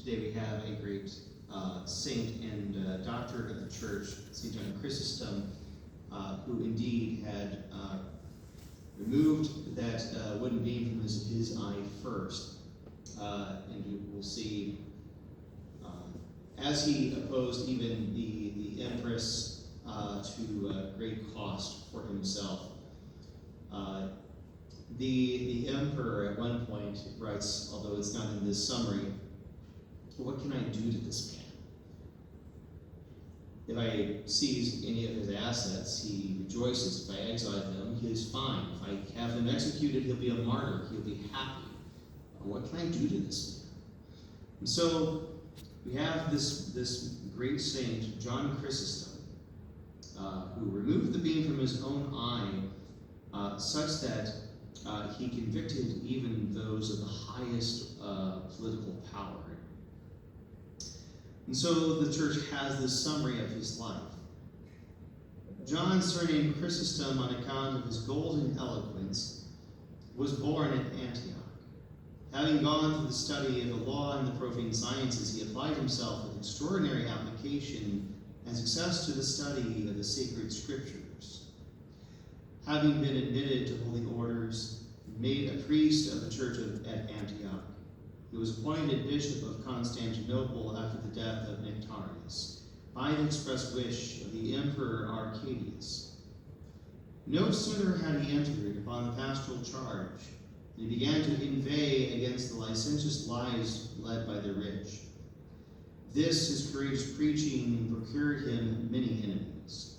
Today we have a great saint and doctor of the church, St. John Chrysostom, who indeed had removed that wooden beam from his eye first. And you will see, as he opposed even the empress to great cost for himself, the emperor at one point writes, although it's not in this summary, what can I do to this man? If I seize any of his assets, he rejoices. If I exile them, he is fine. If I have him executed, he'll be a martyr. He'll be happy. What can I do to this man? And so we have this great saint, John Chrysostom, who removed the beam from his own eye such that he convicted even those of the highest political power. And so the church has this summary of his life. John, surnamed Chrysostom on account of his golden eloquence, was born at Antioch. Having gone through the study of the law and the profane sciences, he applied himself with extraordinary application and success to the study of the sacred scriptures. Having been admitted to holy orders, made a priest of the church at Antioch, he was appointed Bishop of Constantinople after the death of Nectarius, by the express wish of the Emperor Arcadius. No sooner had he entered upon the pastoral charge than he began to inveigh against the licentious lives led by the rich. This, his courageous preaching, procured him many enemies.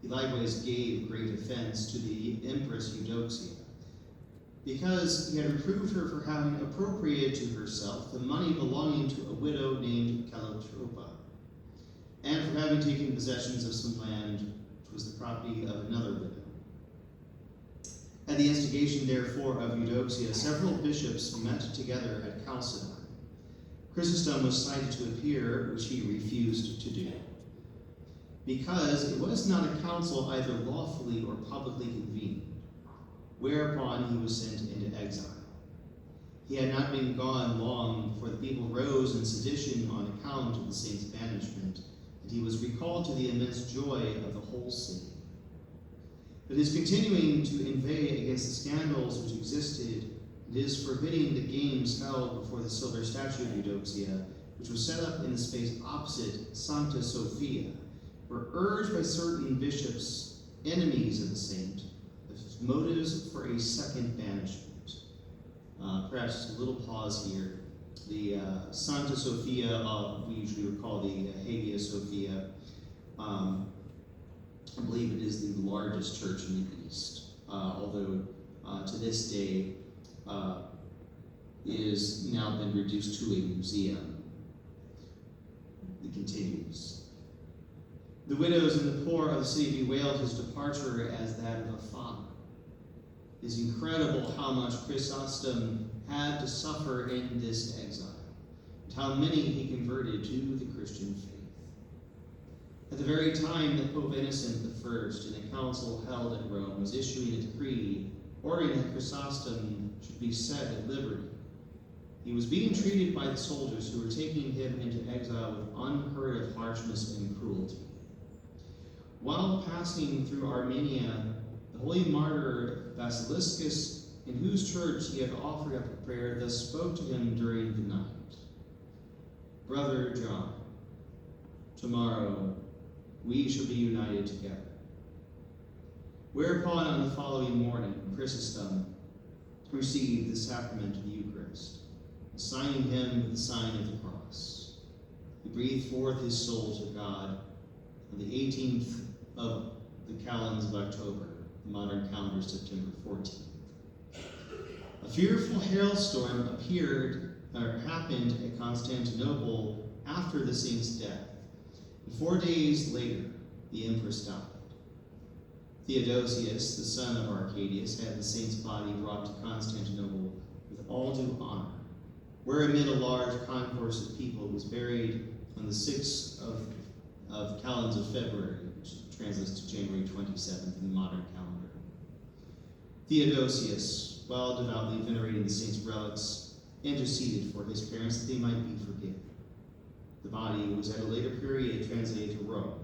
He likewise gave great offense to the Empress Eudoxia, because he had reproved her for having appropriated to herself the money belonging to a widow named Callitropa, and for having taken possessions of some land which was the property of another widow. At the instigation, therefore, of Eudoxia, several bishops met together at Chalcedon. Chrysostom was cited to appear, which he refused to do, because it was not a council either lawfully or publicly convened, whereupon he was sent into exile. He had not been gone long before the people rose in sedition on account of the saint's banishment, and he was recalled to the immense joy of the whole city. But his continuing to inveigh against the scandals which existed, and his forbidding the games held before the silver statue of Eudoxia, which was set up in the space opposite Sancta Sophia, were urged by certain bishops, enemies of the saint, as motives for a second banishment. Perhaps a little pause here. The Sancta Sophia, we usually would call the Hagia Sophia. I believe it is the largest church in the East, although to this day it has now been reduced to a museum. It continues. The widows and the poor of the city bewailed his departure as that of a father. It is incredible how much Chrysostom had to suffer in this exile, and how many he converted to the Christian faith. At the very time that Pope Innocent I, in a council held at Rome, was issuing a decree ordering that Chrysostom should be set at liberty, he was being treated by the soldiers who were taking him into exile with unheard of harshness and cruelty. While passing through Armenia, the holy martyr Basiliscus, in whose church he had offered up a prayer, thus spoke to him during the night. Brother John, tomorrow we shall be united together. Whereupon on the following morning, Chrysostom received the sacrament of the Eucharist, signing him with the sign of the cross. He breathed forth his soul to God on the 18th of the calends of October, the modern calendar September 14th. A fearful hailstorm happened at Constantinople after the saint's death, and 4 days later the empress died. Theodosius, the son of Arcadius, had the saint's body brought to Constantinople with all due honor, where amid a large concourse of people was buried on the 6th of calends of February, which translates to January 27th in the modern calendar. Theodosius, while devoutly venerating the saint's relics, interceded for his parents that they might be forgiven. The body was at a later period translated to Rome,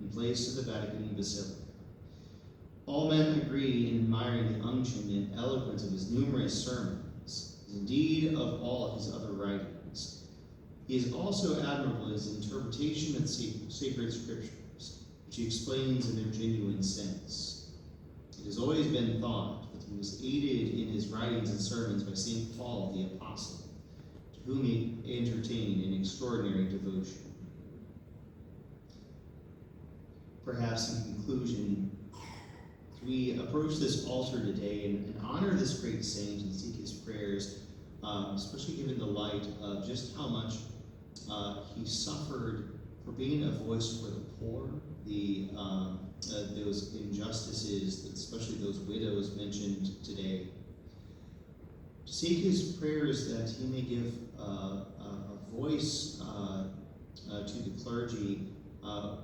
and placed in the Vatican Basilica. All men agree in admiring the unction and eloquence of his numerous sermons, as indeed of all his other writings. He is also admirable in his interpretation of sacred scriptures, which he explains in their genuine sense. It has always been thought that he was aided in his writings and sermons by St. Paul the Apostle, to whom he entertained an extraordinary devotion. Perhaps in conclusion, we approach this altar today and honor this great saint and seek his prayers, especially given the light of just how much he suffered for being a voice for the poor, those injustices, especially those widows mentioned today. To seek his prayers that he may give a voice to the clergy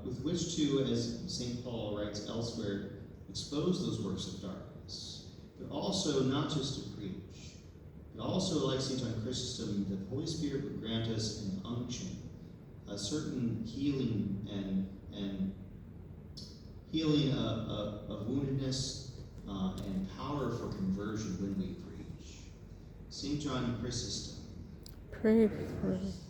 with which to, as St. Paul writes elsewhere, expose those works of darkness, but also not just to preach, but also, like St. John Chrysostom, that the Holy Spirit would grant us an unction, a certain healing and healing of woundedness and power for conversion when we preach. St. John Chrysostom. Pray for us.